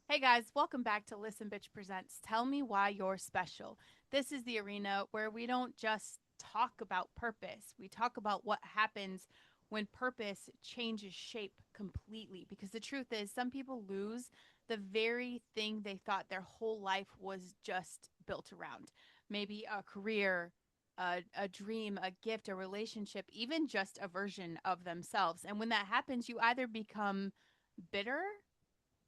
Hey guys, welcome back to Listen Bitch Presents Tell Me Why You're Special. This is the arena where we don't just talk about purpose, we talk about what happens when purpose changes shape completely. Because the truth is, some people lose the very thing they thought their whole life was just built around. Maybe a career, a dream, a gift, a relationship, even just a version of themselves. And when that happens, you either become bitter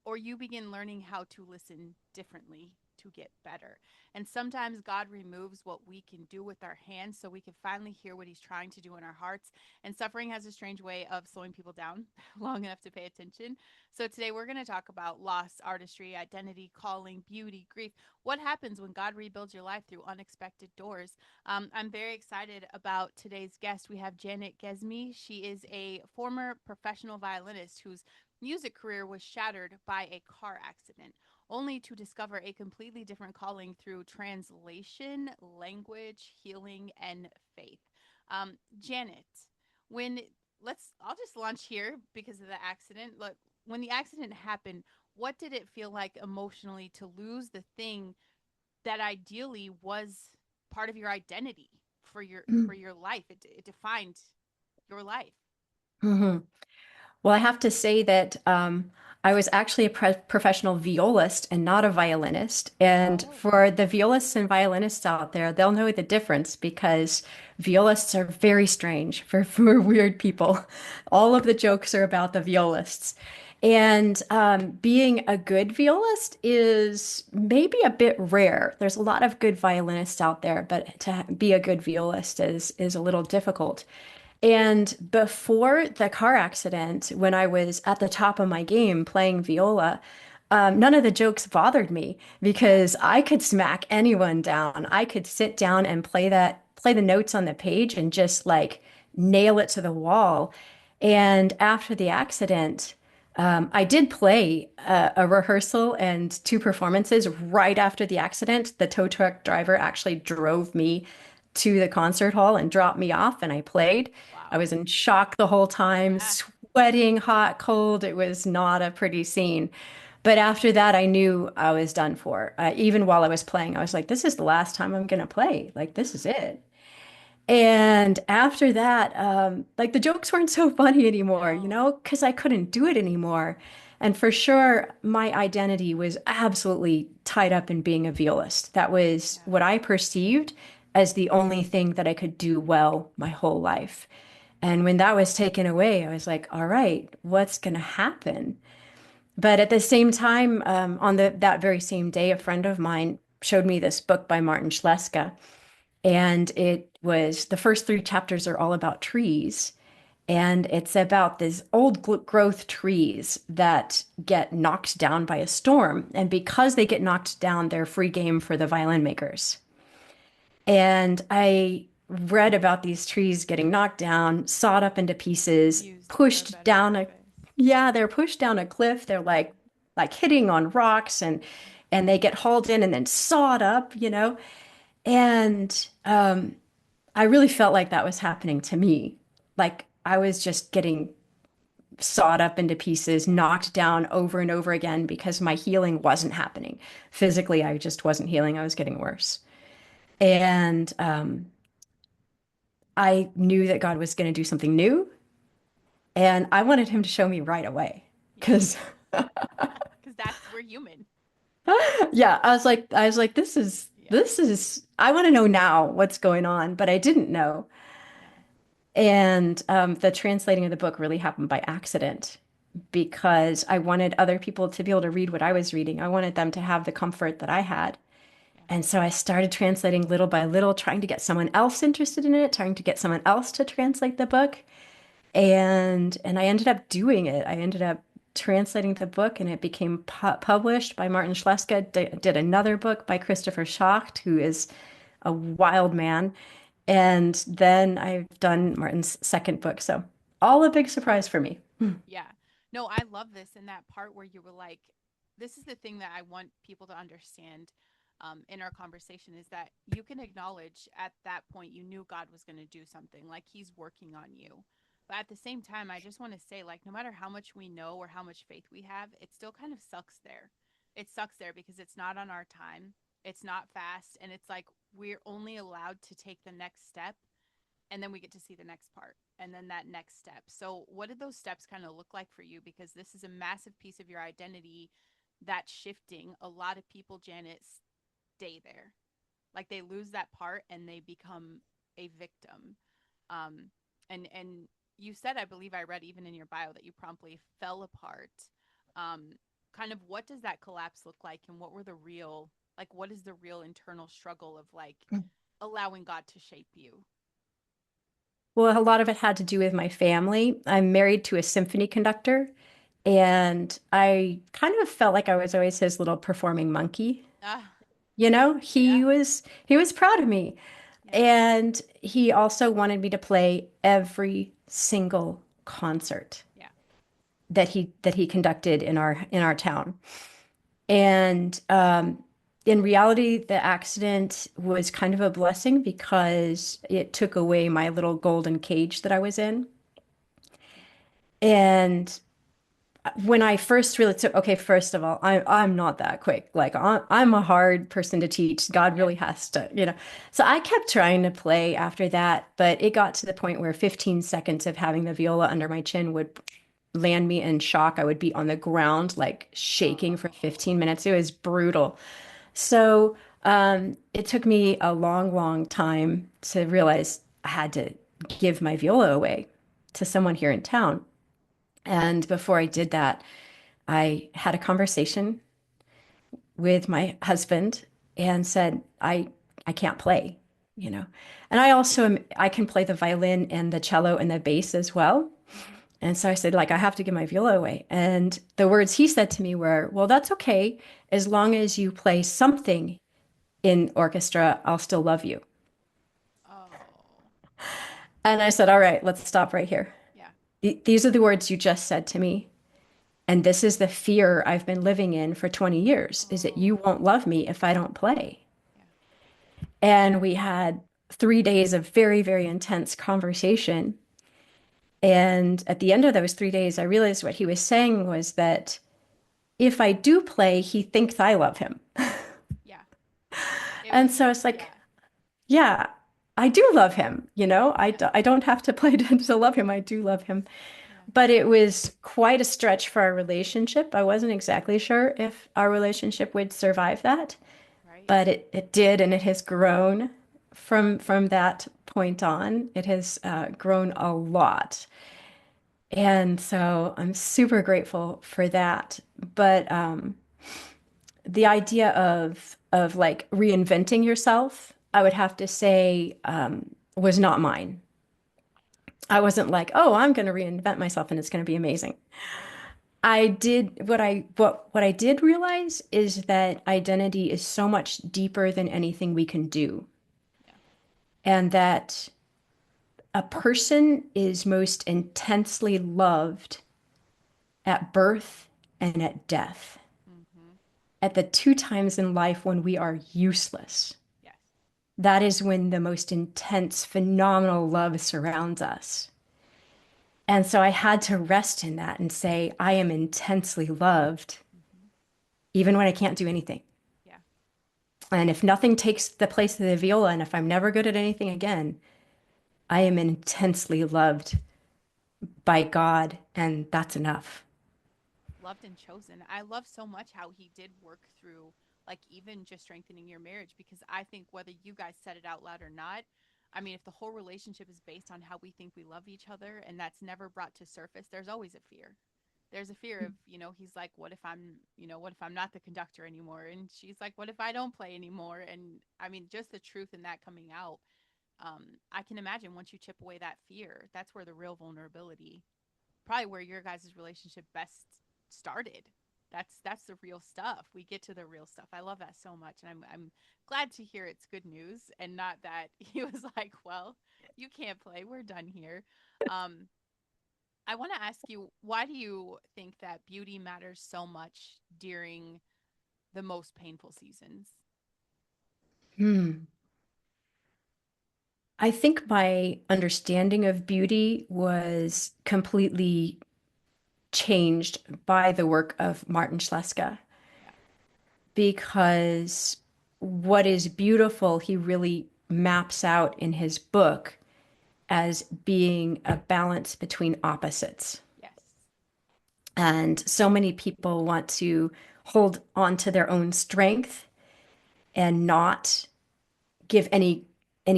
or you begin learning how to listen differently to get better. And sometimes God removes what we can do with our hands so we can finally hear what He's trying to do in our hearts. And suffering has a strange way of slowing people down long enough to pay attention. So today we're going to talk about loss, artistry, identity, calling, beauty, grief. What happens when God rebuilds your life through unexpected doors? I'm very excited about today's guest. We have Janet Gesmi. She is a former professional violinist who's music career was shattered by a car accident, only to discover a completely different calling through translation, language, healing, and faith. Janet, when I'll just launch here because of the accident. Look, when the accident happened, what did it feel like emotionally to lose the thing that ideally was part of your identity for your life? It defined your life. hmm Well, I have to say that I was actually a professional violist and not a violinist. And Oh, for the violists and violinists out there, they'll know the difference because violists are very strange for weird people. All of the jokes are about the violists. And being a good violist is maybe a bit rare. There's a lot of good violinists out there, but to be a good violist is a little difficult. And before the car accident, when I was at the top of my game playing viola, none of the jokes bothered me yeah. because I could smack anyone down. I could sit down and play the notes on the page and just like nail it to the wall. And after the accident, I did play a rehearsal and two performances right after the accident. The tow truck driver actually drove me to the concert hall and dropped me off, and I played. I Wow. was in shock the whole time, Yeah. sweating, hot, cold. It was not a pretty scene. But after that, I knew I was done for. Even while I was playing, I was like, this is the last time I'm going to play. Like, this is it. And after that, like the jokes weren't so funny anymore, No. because I couldn't do it anymore. And for sure, my identity was absolutely tied up in being a violist. That was Yeah. what I perceived as the only thing that I could do well my whole life. And when that was taken away, I was like, all right, what's going to happen? But at the same time, on that very same day, a friend of mine showed me this book by Martin Schleska, and it was the first three chapters are all about trees. And it's about these old growth trees that get knocked down by a storm. And because they get knocked down, they're free game for the violin makers. And I read about these trees getting knocked down, sawed up into pieces, Used for a pushed better down a, purpose. yeah, they're pushed down a cliff. They're like hitting on rocks, and they get hauled in and then sawed up. And I really felt like that was happening to me. Like I was just getting sawed up into pieces, Yeah. knocked down over and over again because my healing wasn't happening. Physically, I just wasn't healing. I was getting worse. And I knew that God was going to do something new, and I wanted him to show me right away. Yeah. Because Because that's we're human. yeah, I was like, Yeah. this is I want to know now what's going on, but I didn't know. Yeah. And the translating of the book really happened by accident because I wanted other people to be able to read what I was reading. I wanted them to have the comfort that I had. Yeah. And so I started translating little by little, trying to get someone else interested in it, trying to get someone else to translate the book. And I ended up doing it. I ended up translating the book, and it became published by Martin Schleska. Did another book by Christopher Schacht, who is a wild man. And then I've done Martin's second book. So all a big surprise for me. Yeah. No, I love this in that part where you were like, this is the thing that I want people to understand in our conversation is that you can acknowledge at that point you knew God was going to do something, like He's working on you. But at the same time, I just want to say, like, no matter how much we know or how much faith we have, it still kind of sucks there. it sucks there because it's not on our time. It's not fast, and it's like we're only allowed to take the next step, and then we get to see the next part and then that next step. So what did those steps kind of look like for you, because this is a massive piece of your identity that's shifting. A lot of people, Janet, stay there. Like they lose that part and they become a victim. um and you said, I believe I read even in your bio, that you promptly fell apart. um Kind of what does that collapse look like, and what were the real, like what is the real internal struggle of like allowing God to shape you? Well, a lot of it had to do with my family. I'm married to a symphony conductor, and I kind of felt like I was always his little performing monkey. Ah, You know, yeah, he was proud of me. yeah, And he also wanted me to play every single concert yeah. that he conducted in our town. And in reality, the accident was kind of a blessing because it took away my little golden cage that I was in. And when I first really took, okay, first of all, I'm not that quick. Like I'm a hard person to teach. God Yes. really has to. So I kept trying to play after that, but it got to the point where 15 seconds of having the viola under my chin would land me in shock. I would be on the ground, like shaking for Oh, 15 minutes. It was brutal. So it took me a long, long time to realize I had to give my viola away to someone here in town. And before I did that, I had a conversation with my husband and said, I can't play, you know. And I can play the violin and the cello and the bass as well. mm-hmm. And so I said, like, I have to give my viola away. And the words he said to me were, well, that's okay. As long as you play something in orchestra, I'll still love you. Oh, And I said, all right, let's stop right here. yeah. These are the words you just said to me. And this is the fear I've been living in for 20 years, is that you Oh, won't love me if I don't play. yeah. And we had 3 days of very, very intense conversation. And at the end of those 3 days, I realized what he was saying was that if I do play, he thinks I love him. Yeah. It And was, so it's like, yeah, yeah, I do love him. yeah, I don't have to play to love him. I do love him. yeah. But it was quite a stretch for our relationship. I wasn't exactly sure if our relationship would survive that, Right. but it did, and it has grown from that point on. It has grown a lot. Yeah. And so I'm super grateful for that. But the idea of like reinventing yourself, I would have to say, was not mine. I wasn't like, oh, I'm going to reinvent myself and it's going to be amazing. Right. I did what I did realize is that identity is so much deeper than anything we can do, Yeah. and that a person is most intensely loved at birth and at death, Mm-hmm. at the two times in life when we are useless. Yes. That is when the most intense, phenomenal love surrounds us. And so I had to rest in that and say, I am intensely loved, Mm-hmm. even when I can't do anything. Yeah. And if nothing takes the place of the viola, and if I'm never good at anything again, I am intensely loved by God, and that's enough. Loved and chosen. I love so much how he did work through, like, even just strengthening your marriage, because I think whether you guys said it out loud or not, I mean, if the whole relationship is based on how we think we love each other and that's never brought to surface, there's always a fear. There's a fear of, he's like, what if what if I'm not the conductor anymore? And she's like, what if I don't play anymore? And I mean, just the truth in that coming out. I can imagine once you chip away that fear, that's where the real vulnerability, probably where your guys' relationship best started. That's the real stuff. We get to the real stuff. I love that so much, and I'm glad to hear it's good news and not that he was like, well, you can't play. We're done here. Um, I want to ask you, why do you think that beauty matters so much during the most painful seasons? Hmm. I think my understanding of beauty was completely changed by the work of Martin Schleska. Yeah. because what is beautiful, he really maps out in his book as being a balance between opposites. Yes. And so many people want to hold on to their own strength and not give any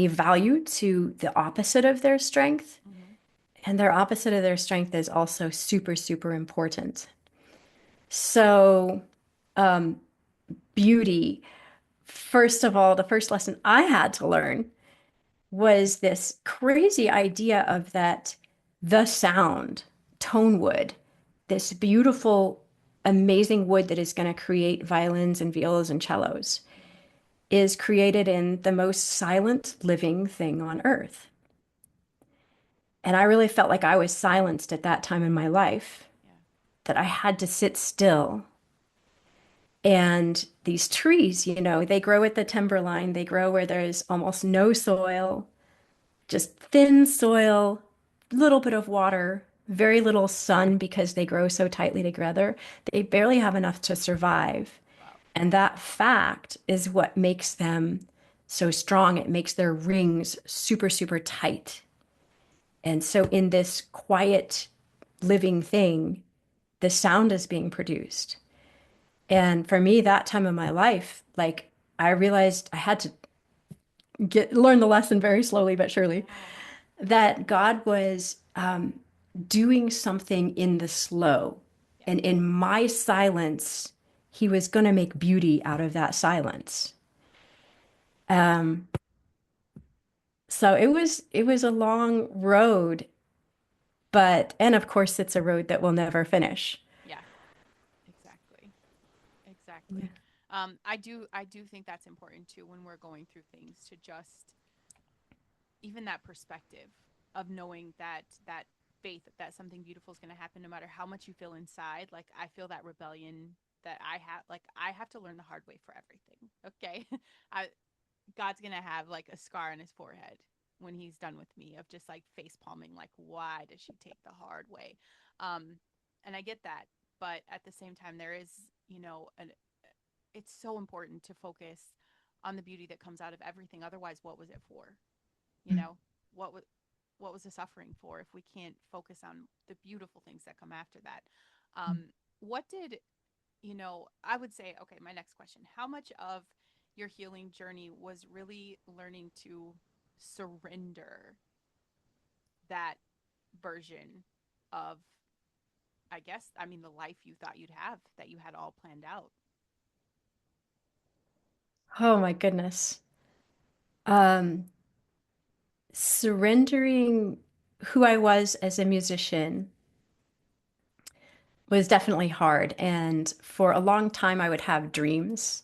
value to the opposite of their strength. Hmm. And their opposite of their strength is also super, super important. So, beauty, first of all, the first lesson I had to learn was this crazy idea of that the sound, tone wood, this beautiful, amazing wood that is going to create violins and violas and cellos, is created in the most silent living thing on earth. And I really felt like I was silenced at that time in my life, Yeah. that I had to sit still. And these trees, they grow at the timberline, they grow where there's almost no soil, just thin soil, little bit of water, very little sun because they grow so tightly together. They barely have enough to survive. Wow. And that fact is what makes them so strong. It makes their rings super, super tight. And so, in this quiet living thing, the sound is being produced. And for me, that time of my life, like I realized I had to learn the lesson very slowly but surely Yeah. that God was doing something in the slow. Yes. And in my silence, he was going to make beauty out of that silence. Um, so it was a long road, but and of course it's a road that will never finish. Yeah. Exactly. Exactly. I do think that's important too when we're going through things to just even that perspective of knowing that faith that something beautiful is going to happen no matter how much you feel inside. Like I feel that rebellion that I have to learn the hard way for everything. Okay. I God's going to have like a scar on his forehead when he's done with me of just like face palming like why does she take the hard way. um and I get that, but at the same time there is, an it's so important to focus on the beauty that comes out of everything. Otherwise, what was it for? You know, what was the suffering for if we can't focus on the beautiful things that come after that? What did I would say, okay, my next question: how much of your healing journey was really learning to surrender that version of, I guess, I mean, the life you thought you'd have that you had all planned out? Oh my goodness. Um, Surrendering who I was as a musician was definitely hard. And for a long time, I would have dreams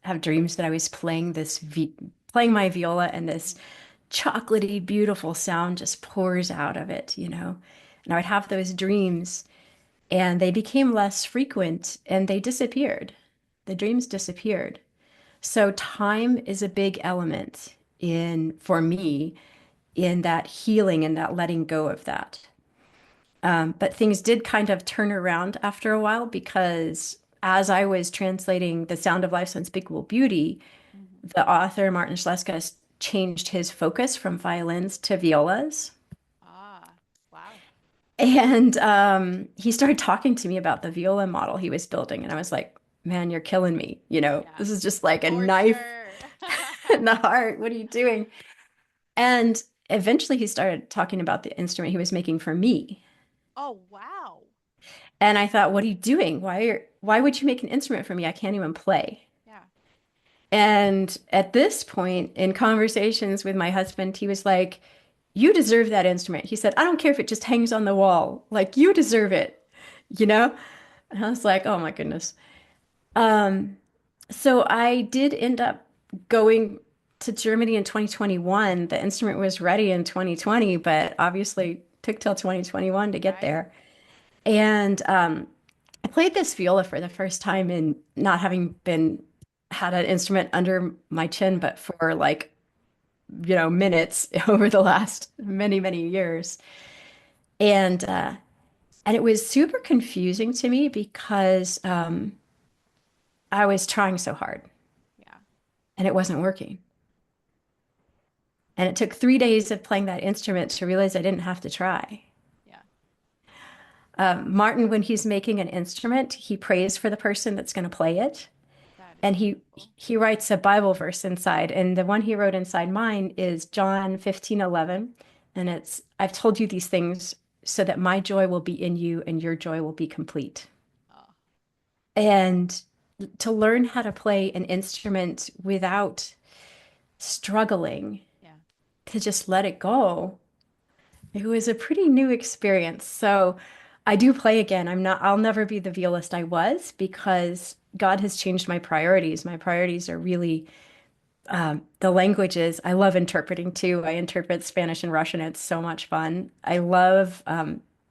that I was playing my viola, and this Mm-hmm. chocolatey, beautiful sound just pours out of it. And I would have those dreams, and they became less frequent, and they disappeared. The dreams disappeared. So time is a big element in for me in that healing and that letting go of that. But things did kind of turn around after a while because as I was translating The Sound of Life's Unspeakable Beauty, Mm-hmm. the author, Martin Schleska, changed his focus from violins to violas. Ah, wow. And he started talking to me about the viola model he was building. And I was like, man, you're killing me. Yeah, This is just like a knife torture. in the heart. What are you doing? And eventually he started talking about the instrument he was making for me. Oh, wow. And I thought, what are you doing? Why would you make an instrument for me? I can't even play. Yeah. And at this point in conversations with my husband, he was like, you deserve that instrument. He said, I don't care if it just hangs on the wall. Like you deserve it, you know? And I was like, oh my goodness. Um, so I did end up going to Germany in 2021. The instrument was ready in 2020, but obviously took till 2021 to get Right. there. And I played this viola for the first time in not having been had an instrument under my chin, Yeah. but for like, minutes over the last many, many years. And it was super confusing to me because I was trying so hard Yeah. and it wasn't working. And it took 3 days of playing that instrument to realize I didn't have to try. Yeah. Martin, when he's making an instrument, he prays for the person that's going to play it. That is And beautiful. he writes a Bible verse inside. And the one he wrote inside mine is John 15:11. And it's, I've told you these things so that my joy will be in you and your joy will be complete. Oh, And to learn how to play an instrument without struggling, yeah. to just let it go, it was a pretty new experience. So I do play again. I'll never be the violist I was because God has changed my priorities. My priorities are really the languages. I love interpreting too. I interpret Spanish and Russian. It's so much fun. I love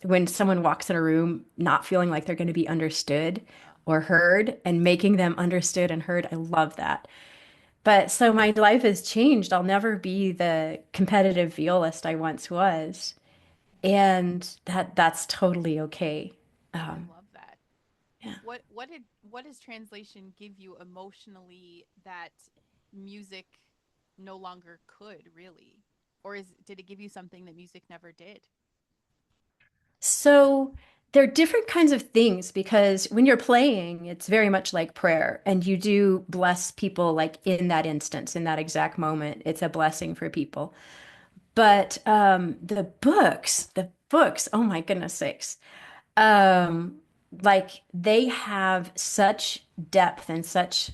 when someone walks in a room not feeling like they're going to be understood Oh, or heard and making them understood and heard. I love that. But so my life has changed. I'll never be the competitive violist I once was. And that's totally okay. I Um, love that. yeah. What does translation give you emotionally that music no longer could really? Or did it give you something that music never did? So there are different kinds of things because when you're playing, it's very much like prayer, and you do bless people like in that instance, in that exact moment. It's a blessing for people. But the books, oh my goodness sakes. Um, like they have such depth and such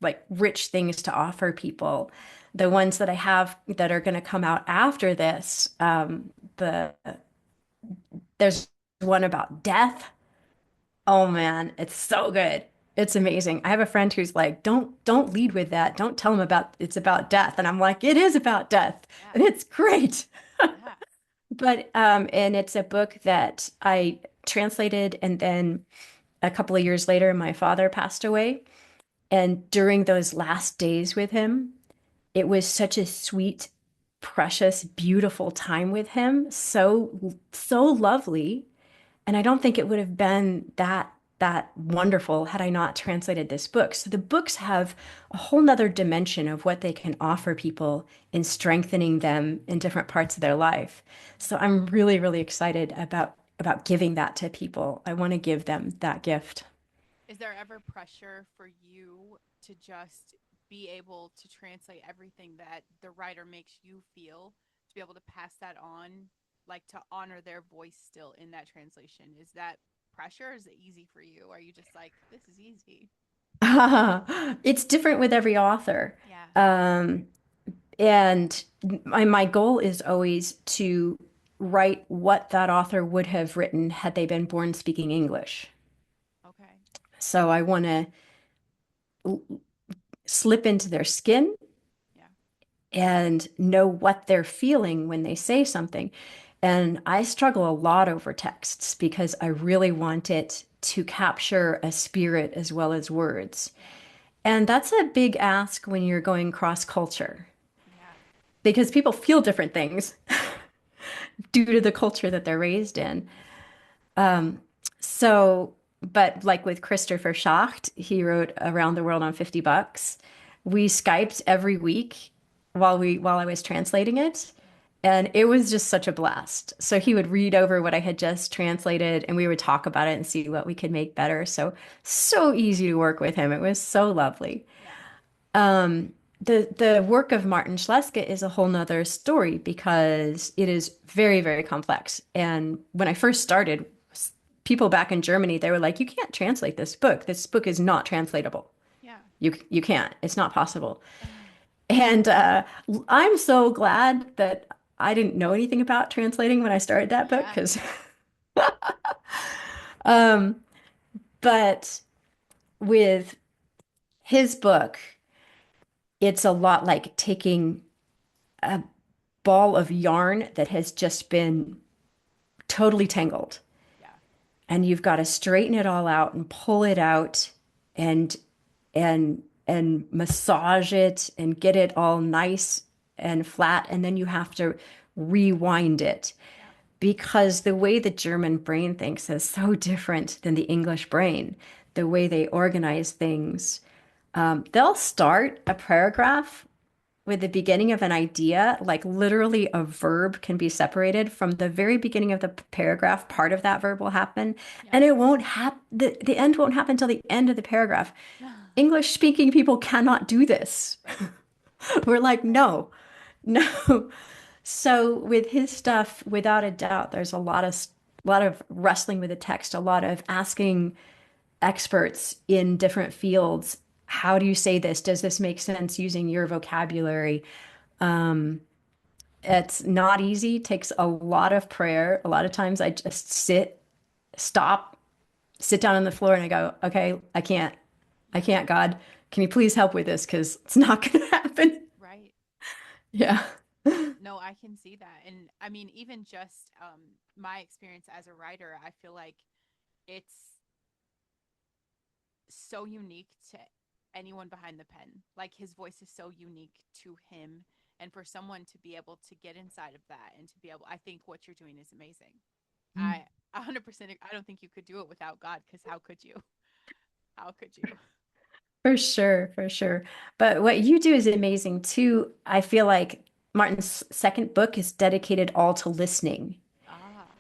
like rich things to offer people. The ones that I have that are going to come out after this, there's one about death. Oh man, it's so good. It's amazing. I have a friend who's like, don't lead with that. Don't tell him about it's about death. And I'm like, it is about death. Yeah. And it's great. Yeah. But and it's a book that I translated and then a couple of years later my father passed away. And during those last days with him, it was such a sweet, precious, beautiful time with him. So lovely. And I don't think it would have been that wonderful had I not translated this book. So the books have a whole nother dimension of what they can offer people in strengthening them in different parts of their life. So I'm really, really excited about giving that to people. I want to give them that gift. Is there ever pressure for you to just be able to translate everything that the writer makes you feel to be able to pass that on, like to honor their voice still in that translation? Is that pressure or is it easy for you? Are you just like, this is easy? It's different with every author. Yeah. Um, and my goal is always to write what that author would have written had they been born speaking English. Okay. So I want to slip into their skin Yeah. and know what they're feeling when they say something. And I struggle a lot over texts because I really want it to capture a spirit as well as words. Yeah. And that's a big ask when you're going cross culture Yeah. because people feel different things due to the culture that they're raised in. So, but like with Christopher Schacht, he wrote Around the World on 50 Bucks. We Skyped every week while I was translating it. Yeah. And it was just such a blast. So Yeah. he would read over what I had just translated and we would talk about it and see what we could make better. So easy to work with him. It was so lovely. Yeah. The work of Martin Schleske is a whole nother story because it is very, very complex. And when I first started, people back in Germany, they were like, you can't translate this book. This book is not translatable. Yeah. You can't. It's not possible. And I'm so glad that I didn't know anything about translating when I started that book Yeah. because um but with his book, it's a lot like taking a ball of yarn that has just been totally tangled Yeah. and you've got to straighten it all out and pull it out and and massage it and get it all nice and flat and then you have to rewind it Yeah. because the way the German brain thinks is so different than the English brain. the way they organize things. They'll start a paragraph with the beginning of an idea, like literally a verb can be separated from the very beginning of the paragraph. Part of that verb will happen, Yeah. and it won't happen. The end won't happen until the end of the paragraph. English speaking people cannot do this. Right. We're like, Right. no, no. So with his stuff, without a doubt, there's a lot of wrestling with the text, a lot of asking experts in different fields, how do you say this? Does this make sense using your vocabulary? It's not easy, takes a lot of prayer. A lot of times I just stop, sit down on the floor and I go, okay, I Yeah. can't, God. Can you please help with this? Because it's not going to happen. Right. Yeah. No, I can see that. And I mean, even just my experience as a writer, I feel like it's so unique to anyone behind the pen. Like his voice is so unique to him. And for someone to be able to get inside of that and to be able, I think what you're doing is amazing. I 100%, I don't think you could do it without God because how could you? How could you? For sure, for sure. But what you do is amazing too. I feel like Martin's second book is dedicated all to listening. Ah,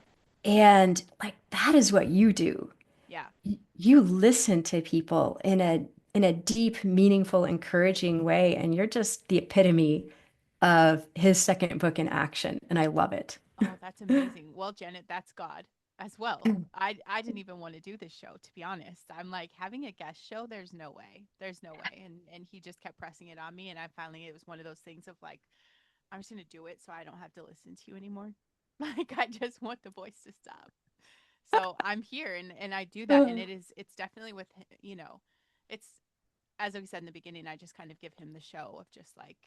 And like that is what you do. yeah. You listen to people in a deep, meaningful, encouraging way, and you're just the epitome of his second book in action, and I love it. Oh, that's amazing. Well, Janet, that's God as well. I didn't even want to do this show, to be honest. I'm like having a guest show, there's no way. There's no way. And he just kept pressing it on me and I finally it was one of those things of like I'm just going to do it so I don't have to listen to you anymore. Like I just want the voice to stop. So I'm here and I do that and it's definitely with it's as we said in the beginning, I just kind of give him the show of just like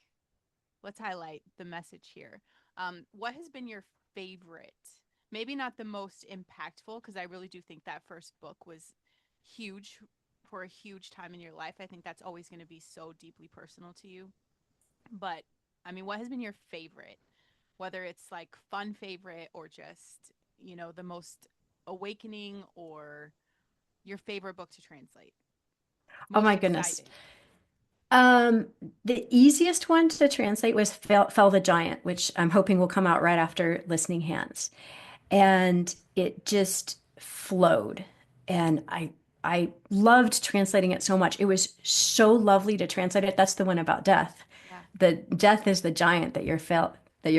let's highlight the message here. What has been your favorite? Maybe not the most impactful, because I really do think that first book was huge for a huge time in your life. I think that's always going to be so deeply personal to you. But I mean, what has been your favorite? Whether it's like fun favorite or just, the most awakening or your favorite book to translate, Oh most my goodness. excited. Um, the easiest one to translate was Fell the Giant, which I'm hoping will come out right after Listening Hands. And it just flowed. And I loved translating it so much. It was so lovely to translate it. That's the one about death. Yeah. The death is the giant that you're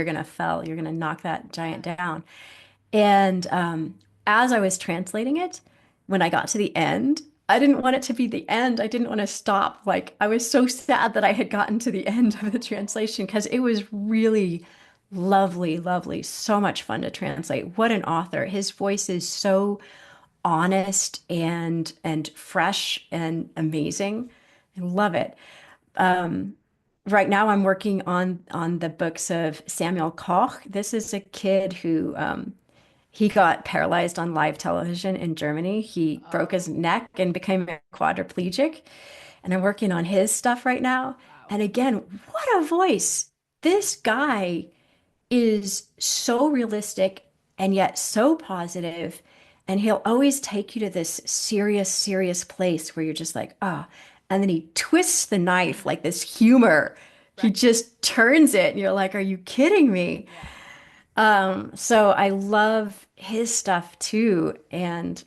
gonna fell. You're gonna knock that giant Yes. down. And as I was translating it, when I got to the end, I didn't want it to be the end. I didn't want to stop. Like, I was so sad that I had gotten to the end of the Oh, translation because it was really lovely, lovely. So much fun to translate. What an author. His voice is so honest and fresh and amazing. I love it. Right now I'm working on the books of Samuel Koch. This is a kid who he got paralyzed on live television in Germany. He broke his oh, neck and became a quadriplegic. And I'm working on his stuff right now. wow. And again, what a voice. This guy is so realistic and yet so positive. And he'll always take you to this serious, serious place where you're just like, ah. And then he twists the knife like this humor. He Right. just turns it, and you're like, are you kidding me? Yeah. So I love his stuff too. And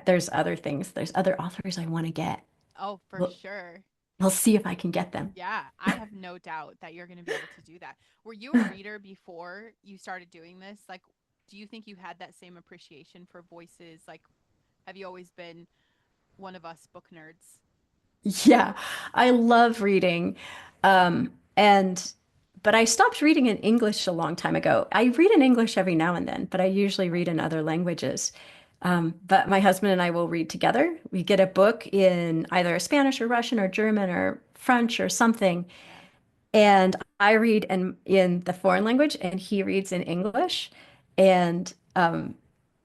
there's other things, there's other authors I want to get. Oh, for We'll, sure. we'll see if I can get them. Yeah, I have no doubt that you're going to be able to do that. Were you a reader before you started doing this? Like, do you think you had that same appreciation for voices? Like, have you always been one of us book nerds? Yeah, I love reading. And but I stopped reading in English a long time ago. I read in English every now and then, but I usually Right. read in other languages. But my husband and I will read together. We get a book in either Spanish or Russian or German or French or something, Yeah. and I read in the foreign language, and he reads in English. And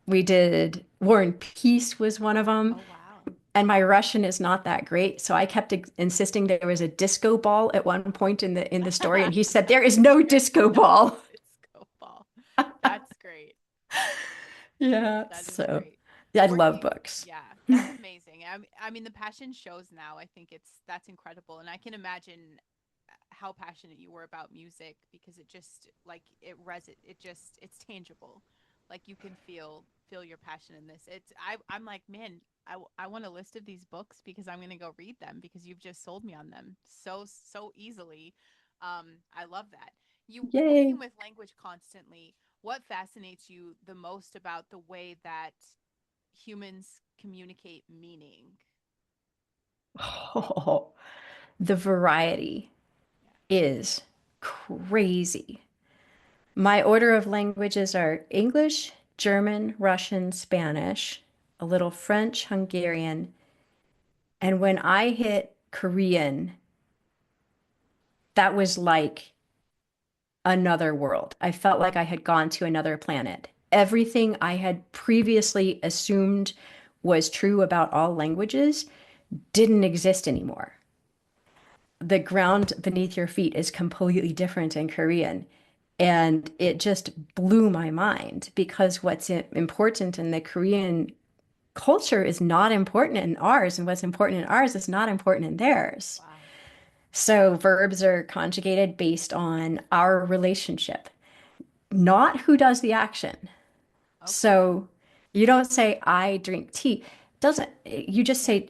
we did War and Peace was one of them. Oh, wow. And my Russian is not that great, so I kept insisting there was a disco ball at one point in the story, and he said there is no There's disco no ball. disco ball. That's great. Yeah, That is so great. I love Working, books. yeah, that's amazing. I mean, the passion shows now. I think that's incredible, and I can imagine how passionate you were about music because it just like it just it's tangible. Like you can feel your passion in this. I'm like, man, I want a list of these books because I'm going to go read them because you've just sold me on them so easily. I love that. You working Yay. with language constantly, what fascinates you the most about the way that humans communicate meaning? Oh, the variety Yeah. is crazy. My order of languages are English, German, Russian, Spanish, a little French, Hungarian, and when I hit Korean, that was like another world. I felt like I had gone to another planet. Everything I had previously assumed was true about all languages didn't exist anymore. The ground beneath your feet is completely different in Korean. And it just blew my mind because what's important in the Korean culture is not important in ours, and what's important in ours is not important in theirs. Wow. So verbs are conjugated based on our relationship, not who does the action. Okay. So you don't say I drink tea. Doesn't you just Yeah. say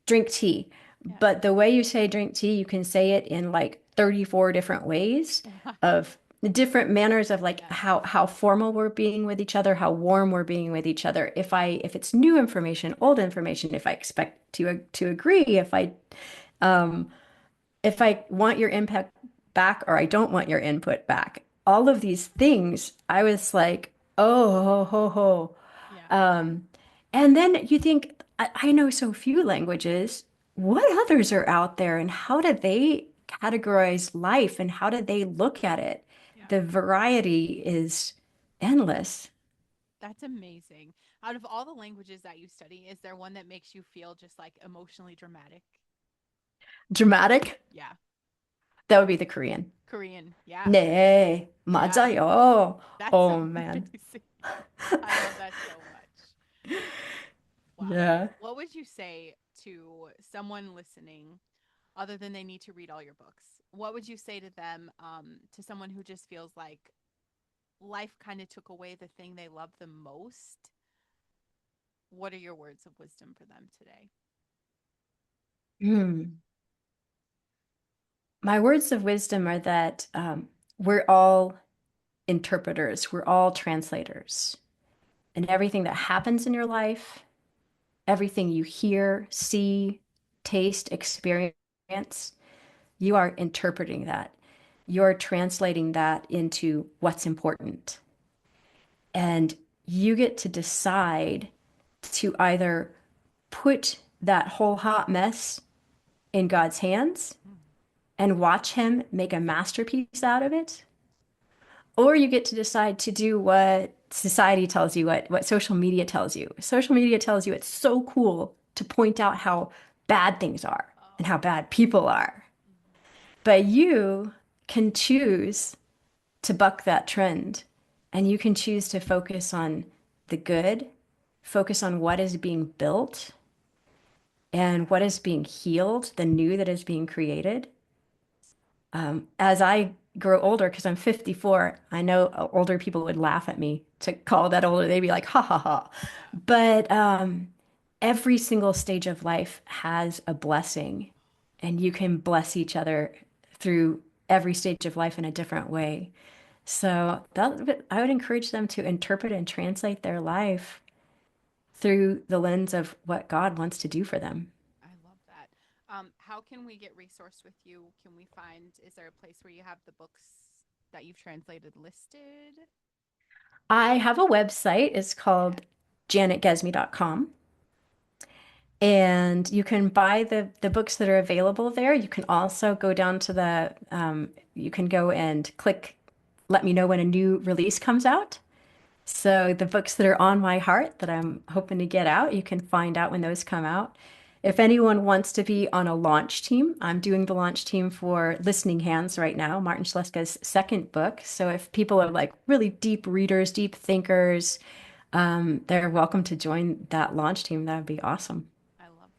drink tea. Yeah. But the way you say drink tea, you can say it in like 34 different ways Wow. of the different manners of like Yeah. how formal we're being with each other, how warm we're being with each other. If it's new information, old information, if I expect to agree, um if I want your input back or I don't want your input back. All of these things, I was like, oh, ho, ho, ho. Yeah. Um, and then you think, I know so few languages. What others are out there and how do they categorize life and how do they look at it? Yeah. The variety is endless. That's amazing. Out of all the languages that you study, is there one that makes you feel just like emotionally dramatic? Dramatic, Yeah. that would be the Korean. Korean. Yeah. 네, Yeah. 맞아요. That's Oh man. amazing. I love that so much. Wow. Yeah. What would you say to someone listening other than they need to read all your books? What would you say to them, to someone who just feels like life kind of took away the thing they love the most? What are your words of wisdom for them today? Hmm. My words of wisdom are that we're all interpreters, we're all translators. And everything that happens in your life, everything you hear, see, taste, experience, you are interpreting that. You're translating that into what's important. And you get to decide to either put that whole hot mess in God's hands Mm. and watch him make a masterpiece out of it. Or you get to decide to do what society tells you, what social media tells you. Social media tells you it's so cool to point out how bad things are and Oh. how bad people are. Mhm. But you can choose to buck that trend and you can choose to focus on the good, focus on what is being built and what is being healed, the new that is being created. As I grow older, because I'm 54, I know older people would laugh at me to call that older. They'd be like, ha ha ha. Yeah. But every single stage of life has a blessing, and you can bless each other through every stage of life in a different way. So I would encourage them to interpret and translate their life through the lens of what God wants to do for them. I love that. How can we get resourced with you? Can we find, is there a place where you have the books that you've translated listed? I have a website. It's Yeah. called janetgesmi.com. And you can buy the books that are available there. You can also go down to you can go and click, let me know when a new release comes out. So the books that are on my heart that I'm hoping to get out, you can find out when those come out. If anyone wants to be on a launch team, I'm doing the launch team for Listening Hands right now, Martin Schleska's second book. So if people are like really deep readers, deep thinkers, they're welcome to join that launch team. That would be awesome. I love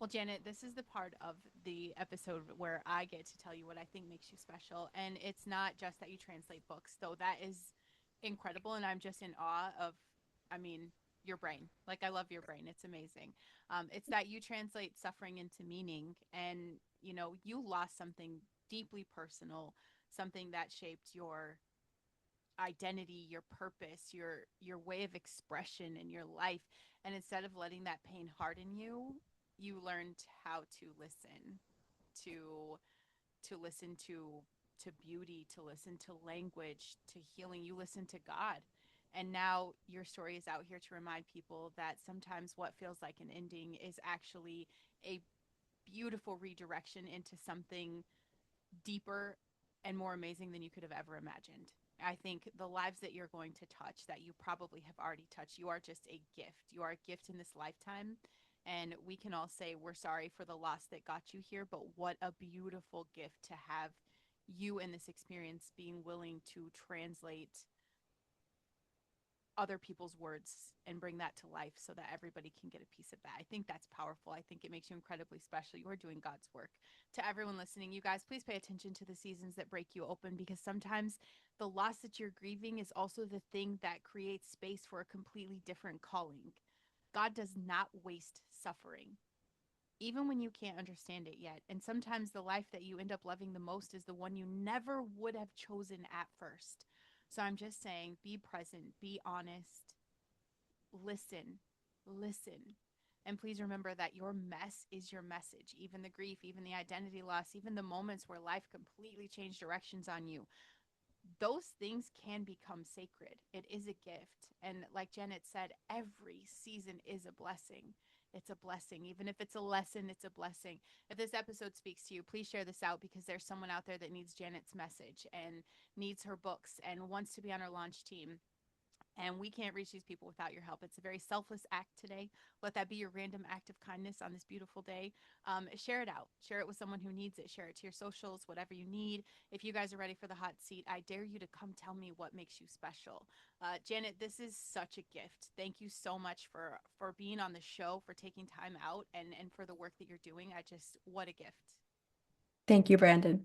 Well, Janet, this is the part of the episode where I get to tell you what I think makes you special. And it's not just that you translate books, though that is incredible. And I'm just in awe of, I mean, your brain. Like, I love your brain. It's amazing. It's that you translate suffering into meaning. And, you lost something deeply personal, something that shaped your identity, your purpose, your way of expression in your life. And instead of letting that pain harden you, you learned how to listen, to listen to beauty, to listen to language, to healing. You listen to God. And now your story is out here to remind people that sometimes what feels like an ending is actually a beautiful redirection into something deeper and more amazing than you could have ever imagined. I think the lives that you're going to touch, that you probably have already touched, you are just a gift. You are a gift in this lifetime. And we can all say we're sorry for the loss that got you here, but what a beautiful gift to have you in this experience being willing to translate other people's words and bring that to life so that everybody can get a piece of that. I think that's powerful. I think it makes you incredibly special. You are doing God's work. To everyone listening, you guys, please pay attention to the seasons that break you open, because sometimes the loss that you're grieving is also the thing that creates space for a completely different calling. God does not waste suffering, even when you can't understand it yet. And sometimes the life that you end up loving the most is the one you never would have chosen at first. So I'm just saying, be present, be honest, listen, listen. And please remember that your mess is your message. Even the grief, even the identity loss, even the moments where life completely changed directions on you, those things can become sacred. It is a gift. And like Janet said, every season is a blessing. It's a blessing. Even if it's a lesson, it's a blessing. If this episode speaks to you, please share this out, because there's someone out there that needs Janet's message and needs her books and wants to be on our launch team. And we can't reach these people without your help. It's a very selfless act today. Let that be your random act of kindness on this beautiful day. Share it out. Share it with someone who needs it. Share it to your socials, whatever you need. If you guys are ready for the hot seat, I dare you to come tell me what makes you special. Janet, this is such a gift. Thank you so much for being on the show, for taking time out, and for the work that you're doing. What a gift. Thank you, Brandon.